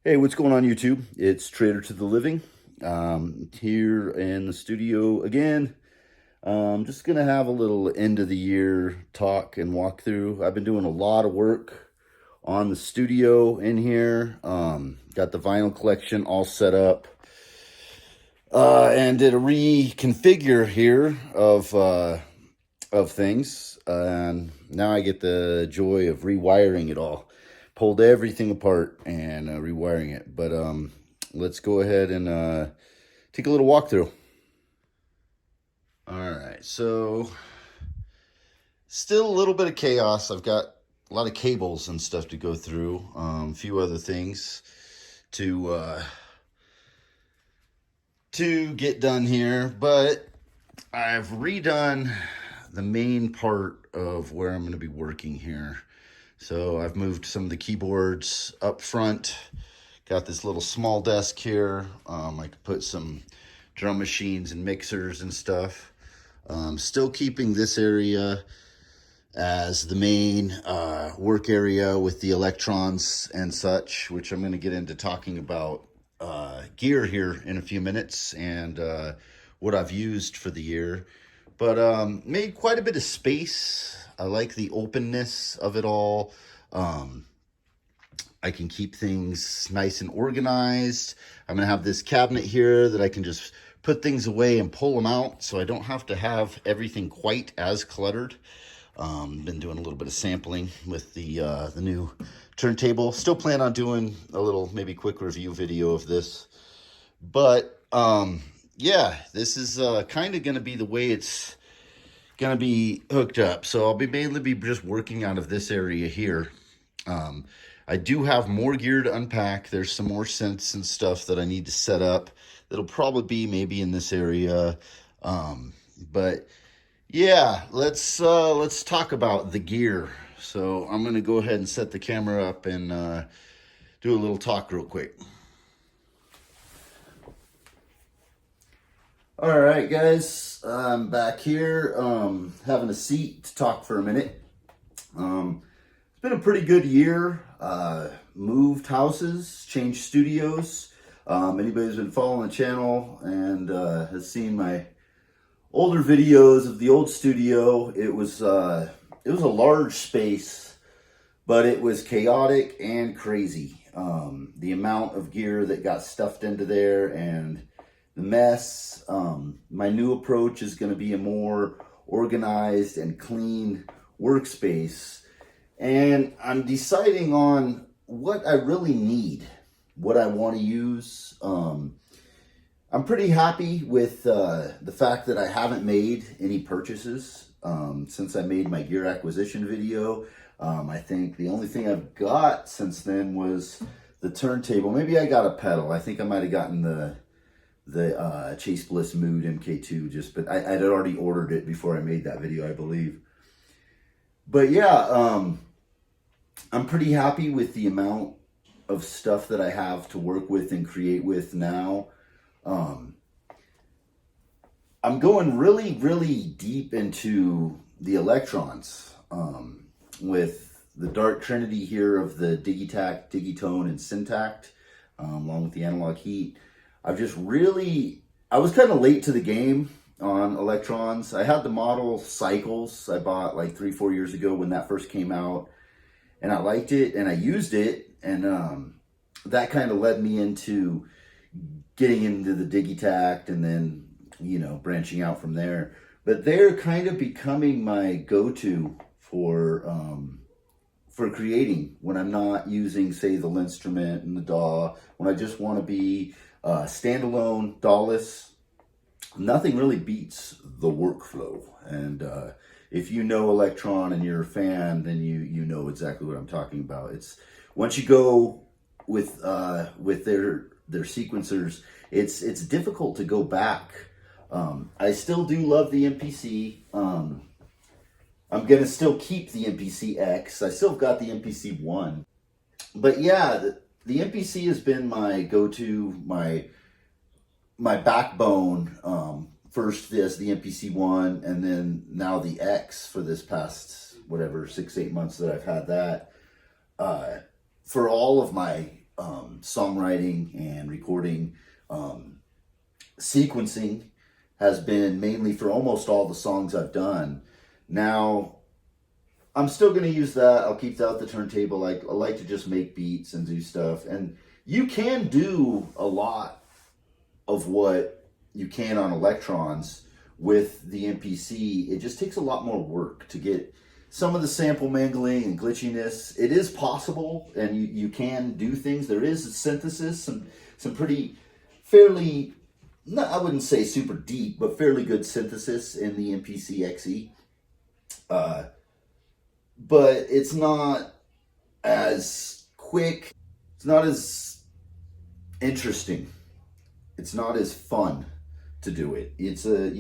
Hey, what's going on YouTube? It's Trader to the Living. Here in the studio again. Just gonna have a little end of the year talk and walkthrough. I've been doing a lot of work on the studio in here. Got the vinyl collection all set up. And did a reconfigure here of things. And now I get the joy of rewiring it all. Pulled everything apart and rewiring it. But let's go ahead and take a little walkthrough. All right, so still a little bit of chaos. I've got a lot of cables and stuff to go through. A few other things to get done here, but I've redone the main part of where I'm going to be working here. So I've moved some of the keyboards up front. Got this little small desk here. I could put some drum machines and mixers and stuff. Still keeping this area as the main work area with the Electrons and such, which I'm going to get into talking about gear here in a few minutes and what I've used for the year. But made quite a bit of space. I like the openness of it all. I can keep things nice and organized. I'm going to have this cabinet here that I can just put things away and pull them out, so I don't have to have everything quite as cluttered. Been doing a little bit of sampling with the new turntable. Still plan on doing a little maybe quick review video of this. But yeah, this is kind of going to be the way it's going to be hooked up. So I'll be mainly just working out of this area here. I do have more gear to unpack. There's some more synths and stuff that I need to set up. That'll probably be maybe in this area. But yeah, let's talk about the gear. So I'm going to go ahead and set the camera up and do a little talk real quick. All right, guys, I'm back here having a seat to talk for a minute. It's been a pretty good year. Moved houses, changed studios. Anybody who's been following the channel and has seen my older videos of the old studio, it was a large space, but it was chaotic and crazy. The amount of gear that got stuffed into there and the mess. My new approach is going to be a more organized and clean workspace, and I'm deciding on what I really need, what I want to use. I'm pretty happy with the fact that I haven't made any purchases since I made my gear acquisition video. I think the only thing I've got since then was the turntable. Maybe I got a pedal. I think I might have gotten the Chase Bliss Mood MK2, but I had already ordered it before I made that video, I believe. But yeah, I'm pretty happy with the amount of stuff that I have to work with and create with now. I'm going really, really deep into the Electrons with the Dark Trinity here of the Digitact, Digitone, and Syntact, along with the analog heat. I was kind of late to the game on Electrons. I had the model Cycles I bought like 3-4 years ago when that first came out, and I liked it and I used it, and that kind of led me into getting into the Digitact and then, you know, branching out from there. But they're kind of becoming my go-to for creating when I'm not using, say, the Linstrument and the DAW, when I just want to be standalone, DAW-less. Nothing really beats the workflow. And if you know Electron and you're a fan, then you know exactly what I'm talking about. It's once you go with their sequencers, it's difficult to go back. I still do love the MPC. I'm gonna still keep the MPC X. I still got the MPC 1. But yeah, the MPC has been my go-to, my backbone. First as the MPC 1, and then now the X for this past, whatever, 6-8 months that I've had that. For all of my songwriting and recording. Sequencing has been mainly for almost all the songs I've done. Now, I'm still going to use that. I'll keep that at the turntable. I like to just make beats and do stuff. And you can do a lot of what you can on Electrons with the MPC. It just takes a lot more work to get some of the sample mangling and glitchiness. It is possible, and you can do things. There is a synthesis, some pretty fairly, not, I wouldn't say super deep, but fairly good synthesis in the MPC XE. But it's not as quick. It's not as interesting. It's not as fun to do it. You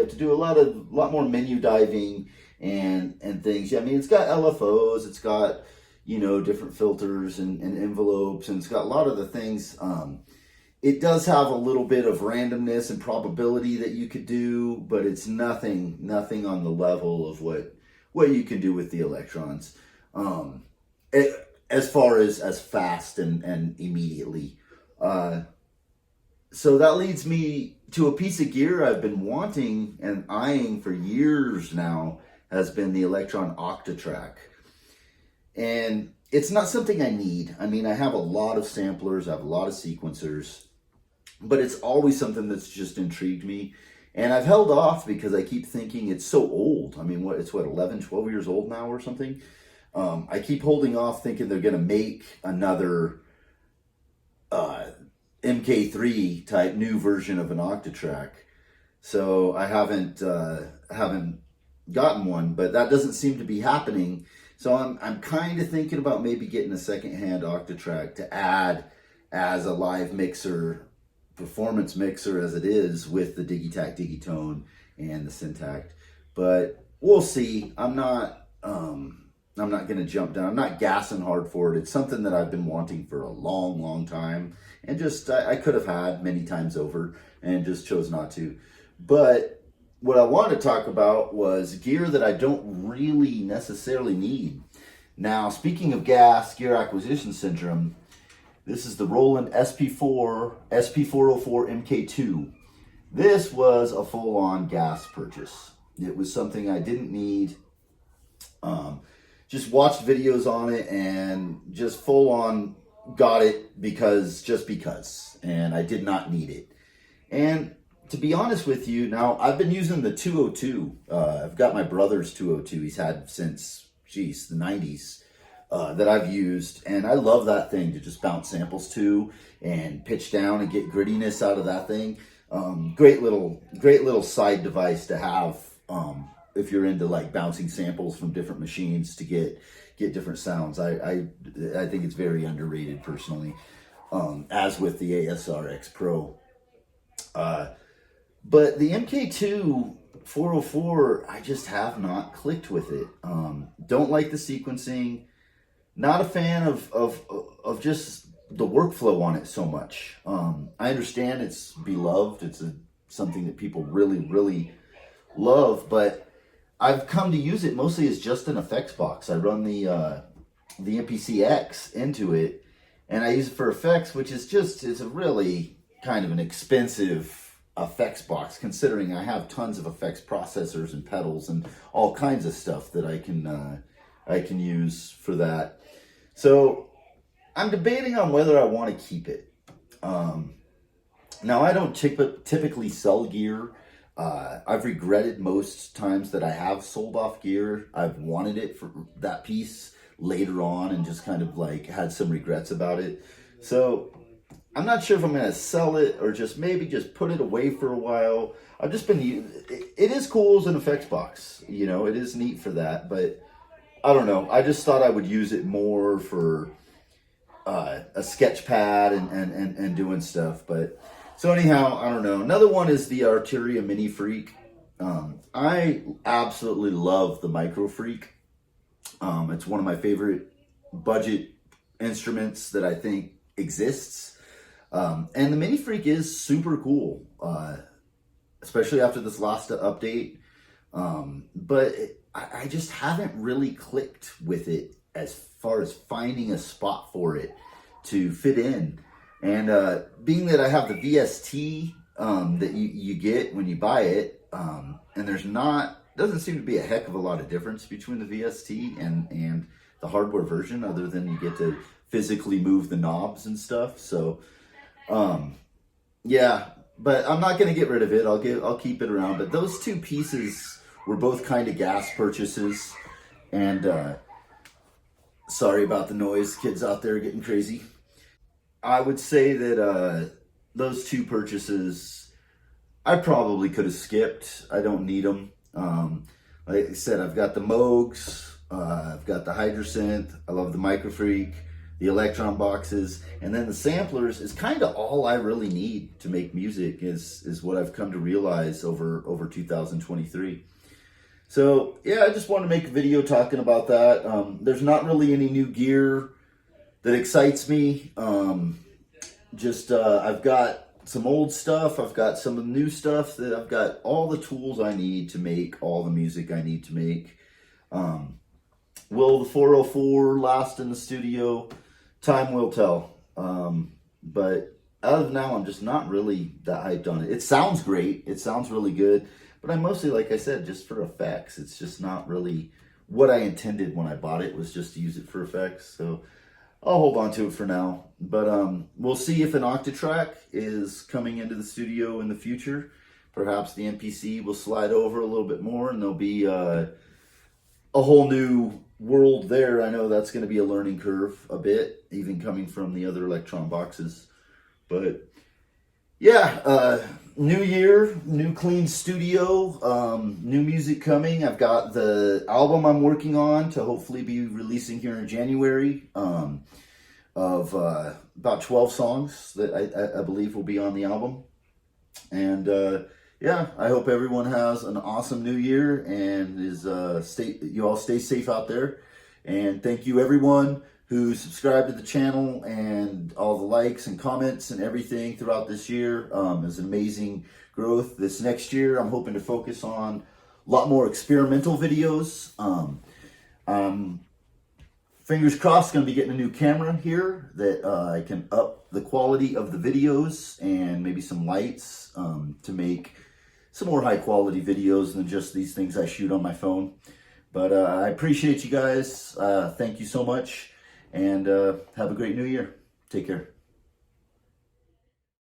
have to do a lot more menu diving and things. Yeah, I mean, it's got LFOs, it's got, you know, different filters and envelopes, and it's got a lot of the things. It does have a little bit of randomness and probability that you could do, but it's nothing on the level of what you can do with the Electrons. As far as fast and immediately. So that leads me to a piece of gear I've been wanting and eyeing for years now, has been the Electron Octat. And it's not something I need. I mean, I have a lot of samplers, I have a lot of sequencers, but it's always something that's just intrigued me. And I've held off because I keep thinking it's so old. I mean, it's 11, 12 years old now or something. I keep holding off thinking they're going to make another MK3 type new version of an Octat. So I haven't gotten one, but that doesn't seem to be happening. So I'm kind of thinking about maybe getting a secondhand Octat to add as a live mixer, performance mixer as it is, with the Digitac Digitone and the Syntact. But we'll see. I'm not going to jump down. I'm not gassing hard for it. It's something that I've been wanting for a long time, and just I could have had many times over and just chose not to. But what I wanted to talk about was gear that I don't really necessarily need. Now, speaking of gear acquisition syndrome, this is the Roland SP4 SP404 MK2. This was a full-on gas purchase. It was something I didn't need. Just watched videos on it and just full-on got it because, and I did not need it. And to be honest with you, now I've been using the 202. I've got my brother's 202. He's had since, the 90s. That I've used, and I love that thing to just bounce samples to and pitch down and get grittiness out of that thing. Great little side device to have if you're into like bouncing samples from different machines to get different sounds. I think it's very underrated personally, as with the ASRX Pro. But the MK2 404, I just have not clicked with it. Don't like the sequencing. Not a fan of just the workflow on it so much. I understand it's beloved. It's something that people really love, but I've come to use it mostly as just an effects box. I run the MPC X into it, and I use it for effects, which is it's a really kind of an expensive effects box, considering I have tons of effects processors and pedals and all kinds of stuff that I can use for that. So I'm debating on whether I want to keep it. Now, I don't typically sell gear. I've regretted most times that I have sold off gear. I've wanted it for that piece later on and just kind of like had some regrets about it. So I'm not sure if I'm going to sell it or maybe just put it away for a while. I've just been, it is cool as an effects box. You know, it is neat for that, but I don't know. I just thought I would use it more for a sketch pad and doing stuff. But so anyhow, I don't know. Another one is the Arturia Mini Freak. I absolutely love the Micro Freak. It's one of my favorite budget instruments that I think exists. And the Mini Freak is super cool, especially after this last update. But I just haven't really clicked with it as far as finding a spot for it. to fit in. And being that I have the VST that you get when you buy it, and doesn't seem to be a heck of a lot of difference between the VST and the hardware version, other than you get to physically move the knobs and stuff. So yeah, but I'm not going to get rid of it. I'll keep it around. But those two pieces were both kind of gas purchases. And sorry about the noise, kids out there getting crazy. I would say that those two purchases I probably could have skipped. I don't need them. Like I said, I've got the Moogs, I've got the Hydrosynth, I love the Microfreak, the Electron boxes, and then the samplers is kind of all I really need to make music, is what I've come to realize over 2023. So yeah, I just want to make a video talking about that. There's not really any new gear that excites me. I've got some old stuff, I've got some of the new stuff, that I've got all the tools I need to make all the music I need to make. Will the 404 last in the studio? Time will tell. But as of now, I'm just not really that hyped on it. It sounds great, it sounds really good, but I'm mostly, like I said, just for effects. It's just not really what I intended when I bought it, was just to use it for effects. So I'll hold on to it for now. But we'll see if an Octat is coming into the studio in the future. Perhaps the MPC will slide over a little bit more, and there'll be a whole new world there. I know that's going to be a learning curve a bit, even coming from the other Electron boxes. But yeah, new year, new clean studio, new music coming. I've got the album I'm working on to hopefully be releasing here in January, of about 12 songs that I believe will be on the album. And yeah, I hope everyone has an awesome new year, and you all stay safe out there. And thank you everyone who subscribed to the channel, and all the likes and comments and everything throughout this year. It was an amazing growth. This next year, I'm hoping to focus on a lot more experimental videos. Fingers crossed, going to be getting a new camera here that I can up the quality of the videos, and maybe some lights to make some more high quality videos than just these things I shoot on my phone. But I appreciate you guys. Thank you so much. And have a great new year. Take care.